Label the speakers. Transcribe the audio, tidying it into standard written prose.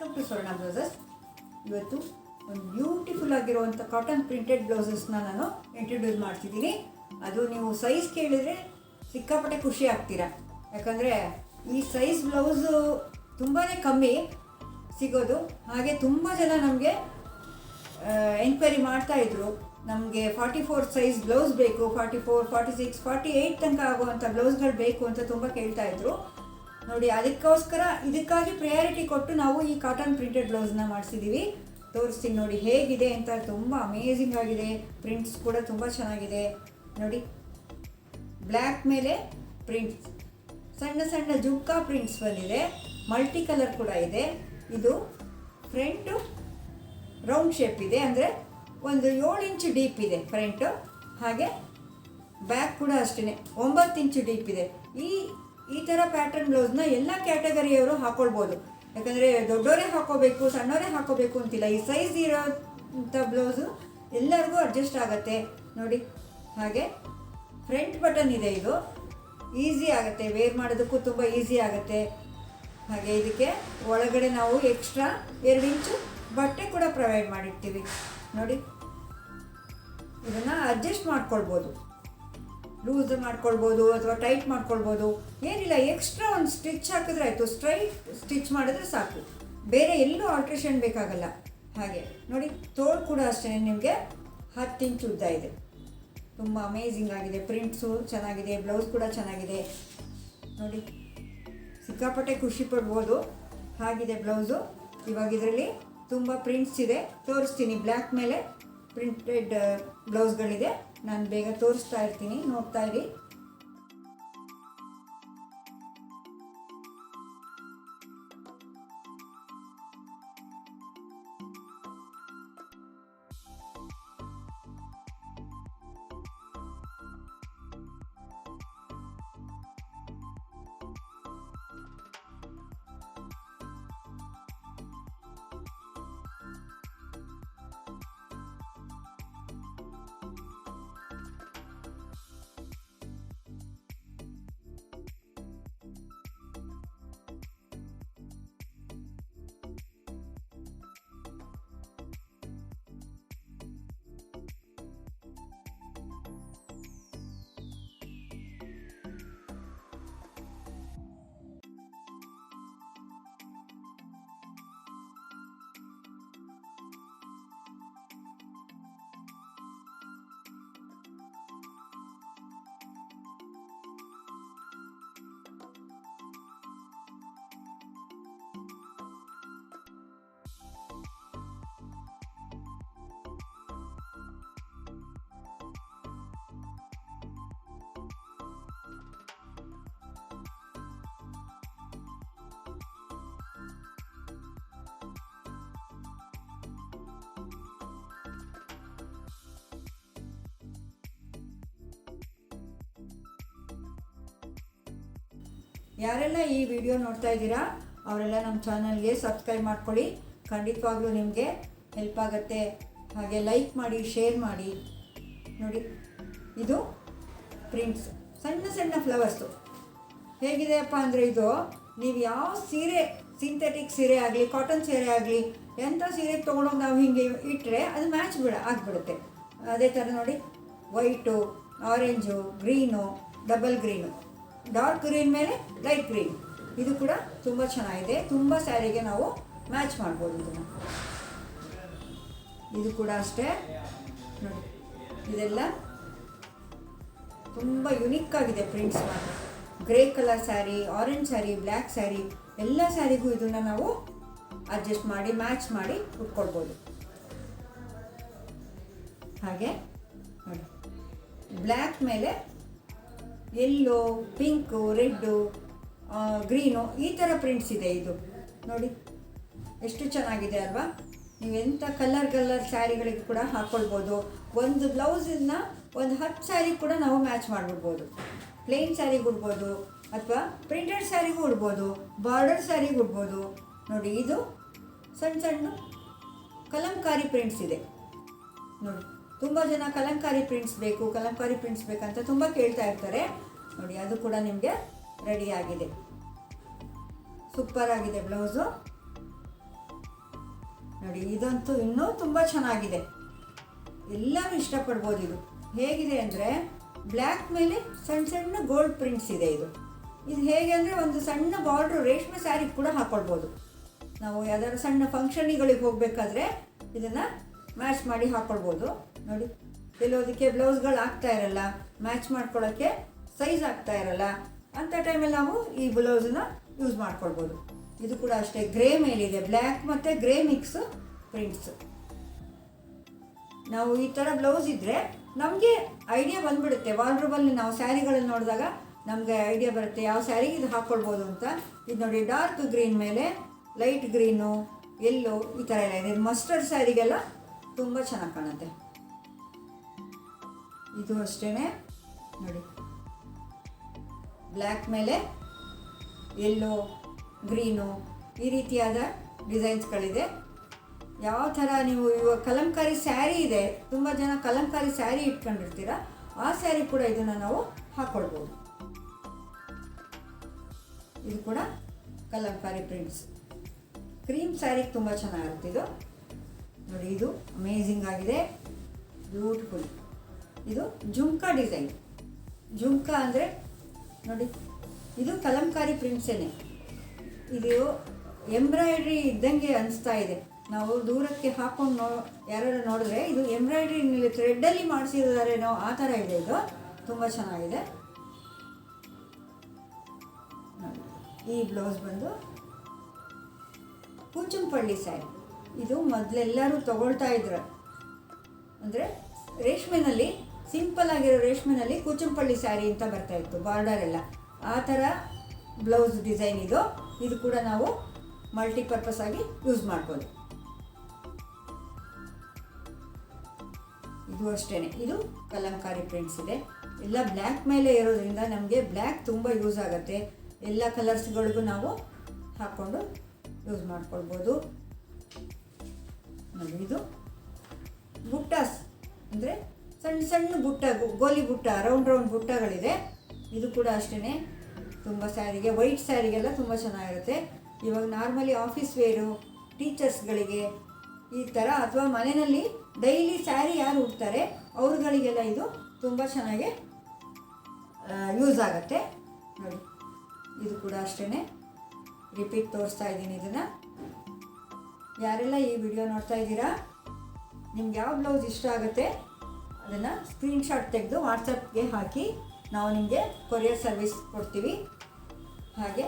Speaker 1: Welcome to ಸ್ವರ್ಣ blouses. ಇವತ್ತು ಒಂದು ಬ್ಯೂಟಿಫುಲ್ ಆಗಿರುವಂಥ ಕಾಟನ್ ಪ್ರಿಂಟೆಡ್ ಬ್ಲೌಸಸ್ನ ನಾನು ಇಂಟ್ರೊಡ್ಯೂಸ್ ಮಾಡ್ತಿದ್ದೀನಿ. ಅದು ನೀವು ಸೈಜ್ ಕೇಳಿದರೆ ಸಿಕ್ಕಾಪಟ್ಟೆ ಖುಷಿ ಆಗ್ತೀರಾ. ಯಾಕಂದರೆ ಈ ಸೈಜ್ ಬ್ಲೌಸು ತುಂಬಾ ಕಮ್ಮಿ ಸಿಗೋದು. ಹಾಗೆ ತುಂಬ ಜನ ನಮಗೆ ಎನ್ಕ್ವೈರಿ ಮಾಡ್ತಾಯಿದ್ರು, ನಮಗೆ 44 ಸೈಜ್ ಬ್ಲೌಸ್ ಬೇಕು, 44, 46, 48 ತನಕ ಆಗುವಂಥ ಬ್ಲೌಸ್ಗಳು ಬೇಕು ಅಂತ ತುಂಬ ಕೇಳ್ತಾಯಿದ್ರು. ನೋಡಿ, ಇದಕ್ಕಾಗಿ ಪ್ರಯಾರಿಟಿ ಕೊಟ್ಟು ನಾವು ಈ ಕಾಟನ್ ಪ್ರಿಂಟೆಡ್ ಬ್ಲೌಸ್ನ ಮಾಡಿಸಿದ್ದೀವಿ. ತೋರಿಸ್ತೀನಿ ನೋಡಿ ಹೇಗಿದೆ ಅಂತ. ತುಂಬ ಅಮೇಝಿಂಗ್ ಆಗಿದೆ. ಪ್ರಿಂಟ್ಸ್ ಕೂಡ ತುಂಬ ಚೆನ್ನಾಗಿದೆ. ನೋಡಿ, ಬ್ಲ್ಯಾಕ್ ಮೇಲೆ ಪ್ರಿಂಟ್ಸ್, ಸಣ್ಣ ಸಣ್ಣ ಜುಮ್ಕಾ ಪ್ರಿಂಟ್ಸ್ ಬಂದಿದೆ. ಮಲ್ಟಿ ಕಲರ್ ಕೂಡ ಇದೆ. ಇದು ಫ್ರಂಟು ರೌಂಡ್ ಶೇಪ್ ಇದೆ, ಅಂದರೆ ಒಂದು 7 ಇಂಚು ಡೀಪ್ ಇದೆ ಫ್ರಂಟು. ಹಾಗೆ ಬ್ಯಾಕ್ ಕೂಡ ಅಷ್ಟೇ 9 ಇಂಚು ಡೀಪ್ ಇದೆ. ಈ ಥರ ಪ್ಯಾಟರ್ನ್ ಬ್ಲೌಸ್ನ ಎಲ್ಲ ಕ್ಯಾಟಗರಿಯವರು ಹಾಕ್ಕೊಳ್ಬೋದು. ಯಾಕಂದರೆ ದೊಡ್ಡವರೇ ಹಾಕೋಬೇಕು, ಸಣ್ಣವರೇ ಹಾಕೋಬೇಕು ಅಂತಿಲ್ಲ. ಈ ಸೈಜ್ ಇರೋಂಥ ಬ್ಲೌಸು ಎಲ್ಲರಿಗೂ ಅಡ್ಜಸ್ಟ್ ಆಗುತ್ತೆ. ನೋಡಿ, ಹಾಗೆ ಫ್ರಂಟ್ ಬಟನ್ ಇದೆ. ಇದು ಈಸಿ ಆಗುತ್ತೆ, ವೇರ್ ಮಾಡೋದಕ್ಕೂ ತುಂಬ ಈಸಿ ಆಗುತ್ತೆ. ಹಾಗೆ ಇದಕ್ಕೆ ಒಳಗಡೆ ನಾವು ಎಕ್ಸ್ಟ್ರಾ 2 ಇಂಚು ಬಟ್ಟೆ ಕೂಡ ಪ್ರೊವೈಡ್ ಮಾಡಿರ್ತೀವಿ. ನೋಡಿ, ಇದನ್ನು ಅಡ್ಜಸ್ಟ್ ಮಾಡ್ಕೊಳ್ಬೋದು, ಲೂಸ್ ಮಾಡ್ಕೊಳ್ಬೋದು ಅಥವಾ ಟೈಟ್ ಮಾಡ್ಕೊಳ್ಬೋದು. ಏನಿಲ್ಲ, ಎಕ್ಸ್ಟ್ರಾ ಒಂದು ಸ್ಟಿಚ್ ಹಾಕಿದ್ರೆ ಆಯಿತು. ಸ್ಟ್ರೈಟ್ ಸ್ಟಿಚ್ ಮಾಡಿದ್ರೆ ಸಾಕು, ಬೇರೆ ಎಲ್ಲೂ ಆಲ್ಟ್ರೇಷನ್ ಬೇಕಾಗಲ್ಲ. ಹಾಗೆ ನೋಡಿ, ತೋಳು ಕೂಡ ಅಷ್ಟೇ ನಿಮಗೆ 10 ಇಂಚು ಉದ್ದ ಇದೆ. ತುಂಬ ಅಮೇಝಿಂಗ್ ಆಗಿದೆ. ಪ್ರಿಂಟ್ಸು ಚೆನ್ನಾಗಿದೆ, ಬ್ಲೌಸ್ ಕೂಡ ಚೆನ್ನಾಗಿದೆ. ನೋಡಿ, ಸಿಕ್ಕಾಪಟ್ಟೆ ಖುಷಿ ಪಡ್ಬೋದು. ಹಾಗಿದೆ ಬ್ಲೌಸು. ಇವಾಗ ಇದರಲ್ಲಿ ತುಂಬ ಪ್ರಿಂಟ್ಸ್ ಇದೆ, ತೋರಿಸ್ತೀನಿ. ಬ್ಲ್ಯಾಕ್ ಮೇಲೆ ಪ್ರಿಂಟೆಡ್ ಬ್ಲೌಸ್ಗಳಿದೆ. ನಾನು ಬೇಗ ತೋರಿಸ್ತಾ ಇರ್ತೀನಿ, ನೋಡ್ತಾ ಇರಿ. ಯಾರೆಲ್ಲ ಈ ವಿಡಿಯೋ ನೋಡ್ತಾ ಇದ್ದೀರಾ ಅವರೆಲ್ಲ ನಮ್ಮ ಚಾನಲ್ಗೆ ಸಬ್ಸ್ಕ್ರೈಬ್ ಮಾಡ್ಕೊಳ್ಳಿ. ಖಂಡಿತವಾಗ್ಲೂ ನಿಮಗೆ ಹೆಲ್ಪ್ ಆಗುತ್ತೆ. ಹಾಗೆ ಲೈಕ್ ಮಾಡಿ, ಶೇರ್ ಮಾಡಿ. ನೋಡಿ, ಇದು ಪ್ರಿಂಟ್ಸ್, ಸಣ್ಣ ಸಣ್ಣ ಫ್ಲವರ್ಸು. ಹೇಗಿದೆಯಪ್ಪ ಅಂದರೆ, ಇದು ನೀವು ಯಾವ ಸೀರೆ, ಸಿಂಥೆಟಿಕ್ ಸೀರೆ ಆಗಲಿ, ಕಾಟನ್ ಸೀರೆ ಆಗಲಿ, ಎಂಥ ಸೀರೆಗೆ ತೊಗೊಂಡೋಗಿ ನಾವು ಹೀಗೆ ಇಟ್ಟರೆ ಅದು ಮ್ಯಾಚ್ ಆಗಿಬಿಡುತ್ತೆ. ಅದೇ ಥರ ನೋಡಿ, white, orange, green, double green, dark green ಮೇಲೆ ಲೈಟ್ ಗ್ರೀನ್. ಇದು ಕೂಡ ತುಂಬ ಚೆನ್ನಾಗಿದೆ. ತುಂಬ ಸ್ಯಾರಿಗೆ ನಾವು ಮ್ಯಾಚ್ ಮಾಡ್ಬೋದು ಇದನ್ನು. ಇದು ಕೂಡ ಅಷ್ಟೇ ನೋಡಿ, ಇದೆಲ್ಲ ತುಂಬ ಯುನಿಕ್ ಆಗಿದೆ ಪ್ರಿಂಟ್ಸ್ ಮಾತ್ರ. Grey colour sari, orange sari, black sari, ಎಲ್ಲ ಸ್ಯಾರಿಗೂ ಇದನ್ನು ನಾವು ಅಡ್ಜಸ್ಟ್ ಮಾಡಿ ಮ್ಯಾಚ್ ಮಾಡಿ ಉಟ್ಕೊಳ್ಬೋದು. ಹಾಗೆ ನೋಡಿ, ಬ್ಲ್ಯಾಕ್ ಮೇಲೆ ಯೆಲ್ಲೋ, ಪಿಂಕು, ರೆಡ್ಡು, ಗ್ರೀನು, ಈ ಥರ ಪ್ರಿಂಟ್ಸ್ ಇದೆ. ಇದು ನೋಡಿ ಎಷ್ಟು ಚೆನ್ನಾಗಿದೆ ಅಲ್ವಾ. ನೀವೆಂಥ ಕಲರ್ ಸ್ಯಾರಿಗಳಿಗೆ ಕೂಡ ಹಾಕ್ಕೊಳ್ಬೋದು. ಒಂದು ಬ್ಲೌಸನ್ನ ಒಂದು 10 ಸ್ಯಾರಿ ಕೂಡ ನಾವು ಮ್ಯಾಚ್ ಮಾಡಿಬಿಡ್ಬೋದು. ಪ್ಲೇನ್ ಸ್ಯಾರಿಗೆ ಉಡ್ಬೋದು, ಅಥವಾ ಪ್ರಿಂಟೆಡ್ ಸ್ಯಾರಿಗೂ ಉಡ್ಬೋದು, ಬಾರ್ಡರ್ ಸ್ಯಾರಿಗೆ ಉಡ್ಬೋದು. ನೋಡಿ, ಇದು ಸಣ್ಣ ಸಣ್ಣ ಕಲಂಕಾರಿ ಪ್ರಿಂಟ್ಸ್ ಇದೆ. ನೋಡಿ, ತುಂಬ ಜನ ಕಲಂಕಾರಿ ಪ್ರಿಂಟ್ಸ್ ಬೇಕಂತ ತುಂಬ ಕೇಳ್ತಾ ಇರ್ತಾರೆ. ನೋಡಿ, ಅದು ಕೂಡ ನಿಮಗೆ ರೆಡಿ ಆಗಿದೆ. ಸೂಪರ್ ಆಗಿದೆ ಬ್ಲೌಸು. ನೋಡಿ ಇದಂತೂ ಇನ್ನೂ ತುಂಬ ಚೆನ್ನಾಗಿದೆ, ಎಲ್ಲರೂ ಇಷ್ಟಪಡ್ಬೋದು. ಇದು ಹೇಗಿದೆ ಅಂದರೆ ಬ್ಲ್ಯಾಕ್ ಮೇಲೆ ಸಣ್ಣ ಸಣ್ಣ ಗೋಲ್ಡ್ ಪ್ರಿಂಟ್ಸ್ ಇದೆ. ಇದು ಹೇಗೆ ಅಂದರೆ ಒಂದು ಸಣ್ಣ ಬಾರ್ಡ್ರು ರೇಷ್ಮೆ ಸ್ಯಾರಿ ಕೂಡ ಹಾಕ್ಕೊಳ್ಬೋದು. ನಾವು ಯಾವ್ದಾದ್ರು ಸಣ್ಣ ಫಂಕ್ಷನಿಗಳಿಗೆ ಹೋಗಬೇಕಾದ್ರೆ ಇದನ್ನು ಮ್ಯಾಚ್ ಮಾಡಿ ಹಾಕ್ಕೊಳ್ಬೋದು. ನೋಡಿ ಕೆಲವೊಂದಕ್ಕೆ ಬ್ಲೌಸ್ಗಳು ಆಗ್ತಾ ಇರಲ್ಲ, ಮ್ಯಾಚ್ ಮಾಡ್ಕೊಳ್ಳೋಕ್ಕೆ ಸೈಜ್ ಆಗ್ತಾ ಇರಲ್ಲ, ಅಂಥ ಟೈಮಲ್ಲಿ ನಾವು ಈ ಬ್ಲೌಸನ್ನ ಯೂಸ್ ಮಾಡ್ಕೊಳ್ಬೋದು. ಇದು ಕೂಡ ಅಷ್ಟೇ ಗ್ರೇ ಮೇಲಿದೆ, ಬ್ಲ್ಯಾಕ್ ಮತ್ತು ಗ್ರೇ ಮಿಕ್ಸ್ ಪ್ರಿಂಟ್ಸು. ನಾವು ಈ ಥರ ಬ್ಲೌಸ್ ಇದ್ದರೆ ನಮಗೆ ಐಡಿಯಾ ಬಂದುಬಿಡುತ್ತೆ. ವಾರ್ಡ್ರೋಬಲ್ಲಿ ನಾವು ಸ್ಯಾರಿಗಳನ್ನು ನೋಡಿದಾಗ ನಮಗೆ ಐಡಿಯಾ ಬರುತ್ತೆ ಯಾವ ಸ್ಯಾರಿಗೆ ಇದು ಹಾಕ್ಕೊಳ್ಬೋದು ಅಂತ. ಇದು ನೋಡಿ ಡಾರ್ಕ್ ಗ್ರೀನ್ ಮೇಲೆ ಲೈಟ್ ಗ್ರೀನು, ಎಲ್ಲೋ ಈ ಥರ ಎಲ್ಲ ಇದೆ. ಇದು ಮಸ್ಟರ್ಡ್ ಸ್ಯಾರಿಗೆಲ್ಲ ತುಂಬ ಚೆನ್ನಾಗಿ ಕಾಣುತ್ತೆ. ಇದು ಅಷ್ಟೇ ನೋಡಿ, ಬ್ಲ್ಯಾಕ್ ಮೇಲೆ ಎಲ್ಲೋ, ಗ್ರೀನು ಈ ರೀತಿಯಾದ ಡಿಸೈನ್ಸ್ಗಳಿದೆ. ಯಾವ ಥರ ನೀವು ಇವಾಗ ಕಲಂಕಾರಿ ಸ್ಯಾರಿ ಇದೆ, ತುಂಬ ಜನ ಕಲಂಕಾರಿ ಸ್ಯಾರಿ ಇಟ್ಕೊಂಡಿರ್ತೀರ, ಆ ಸ್ಯಾರಿ ಕೂಡ ಇದನ್ನು ನಾವು ಹಾಕ್ಕೊಳ್ಬೋದು. ಇದು ಕೂಡ ಕಲಂಕಾರಿ ಪ್ರಿಂಟ್ಸ್, ಕ್ರೀಮ್ ಸ್ಯಾರಿಗೆ ತುಂಬ ಚೆನ್ನಾಗಿರುತ್ತೆ ಇದು. ನೋಡಿ ಇದು ಅಮೇಝಿಂಗ್ ಆಗಿದೆ, ಬ್ಯೂಟಿಫುಲ್. ಇದು ಜುಮ್ಕಾ ಡಿಸೈನ್. ಜುಮ್ಕಾ ಅಂದರೆ ನೋಡಿ ಇದು ಕಲಂಕಾರಿ ಪ್ರಿಂಟ್ಸೇನೆ. ಇದು ಎಂಬ್ರಾಯ್ಡ್ರಿ ಇದ್ದಂಗೆ ಅನಿಸ್ತಾ ಇದೆ. ನಾವು ದೂರಕ್ಕೆ ಹಾಕ್ಕೊಂಡು ಯಾರು ನೋಡಿದ್ರೆ ಇದು ಎಂಬ್ರಾಯ್ಡ್ರಿ ಥ್ರೆಡ್ಡಲ್ಲಿ ಮಾಡಿಸಿದಾರೇನೋ ಆ ಥರ ಇದೆ. ಇದು ತುಂಬ ಚೆನ್ನಾಗಿದೆ. ನೋಡಿ ಈ ಬ್ಲೌಸ್ ಬಂದು ಕೂಚಂಪಳ್ಳಿ ಸ್ಯಾರಿ. ಇದು ಮೊದಲೆಲ್ಲರೂ ತೊಗೊಳ್ತಾ ಇದ್ರು, ಅಂದರೆ ರೇಷ್ಮೆನಲ್ಲಿ ಸಿಂಪಲ್ ಆಗಿರೋ ರೇಷ್ಮೆನಲ್ಲಿ ಕೂಚಂಪಳ್ಳಿ ಸ್ಯಾರಿ ಅಂತ ಬರ್ತಾಯಿತ್ತು, ಬಾರ್ಡರ್ ಎಲ್ಲ ಆ ಥರ ಬ್ಲೌಸ್ ಡಿಸೈನ್ ಇದು. ಇದು ಕೂಡ ನಾವು ಮಲ್ಟಿಪರ್ಪಸ್ ಆಗಿ ಯೂಸ್ ಮಾಡ್ಬೋದು. ಇದು ಅಷ್ಟೇ, ಇದು ಕಲಂಕಾರಿ ಪ್ರಿಂಟ್ಸ್ ಇದೆ. ಎಲ್ಲ ಬ್ಲ್ಯಾಕ್ ಮೇಲೆ ಇರೋದ್ರಿಂದ ನಮಗೆ ಬ್ಲ್ಯಾಕ್ ತುಂಬ ಯೂಸ್ ಆಗುತ್ತೆ. ಎಲ್ಲ ಕಲರ್ಸ್ಗಳಿಗೂ ನಾವು ಹಾಕ್ಕೊಂಡು ಯೂಸ್ ಮಾಡ್ಕೊಳ್ಬೋದು. ನೋಡಿ ಇದು ಬುಟ್ಟಾಸ್ ಅಂದರೆ ಸಣ್ಣ ಸಣ್ಣ ಬುಟ್ಟ, ಗೋಲಿ ಬುಟ್ಟ, ರೌಂಡ್ ಬುಟ್ಟಗಳಿದೆ. ಇದು ಕೂಡ ಅಷ್ಟೇ ತುಂಬ ಸ್ಯಾರಿಗೆ, ವೈಟ್ ಸ್ಯಾರಿಗೆಲ್ಲ ತುಂಬ ಚೆನ್ನಾಗಿರುತ್ತೆ. ಇವಾಗ ನಾರ್ಮಲಿ ಆಫೀಸ್ ವೇರು, ಟೀಚರ್ಸ್ಗಳಿಗೆ ಈ ಥರ, ಅಥವಾ ಮನೆಯಲ್ಲಿ ಡೈಲಿ ಸ್ಯಾರಿ ಯಾರು ಉಡ್ತಾರೆ ಅವ್ರುಗಳಿಗೆಲ್ಲ ಇದು ತುಂಬ ಚೆನ್ನಾಗಿ ಯೂಸ್ ಆಗುತ್ತೆ. ನೋಡಿ ಇದು ಕೂಡ ಅಷ್ಟೇ ರಿಪೀಟ್ ತೋರಿಸ್ತಾ ಇದ್ದೀನಿ ಇದನ್ನು. ಯಾರೆಲ್ಲ ಈ ವಿಡಿಯೋ ನೋಡ್ತಾ ಇದ್ದೀರಾ, ನಿಮ್ಗೆ ಯಾವ ಬ್ಲೌಸ್ ಇಷ್ಟ ಆಗುತ್ತೆ ಅದನ್ನು ಸ್ಕ್ರೀನ್ಶಾಟ್ ತೆಗೆದು ವಾಟ್ಸಪ್ಗೆ ಹಾಕಿ, ನಾವು ನಿಮಗೆ ಕೊರಿಯರ್ ಸರ್ವಿಸ್ ಕೊಡ್ತೀವಿ. ಹಾಗೆ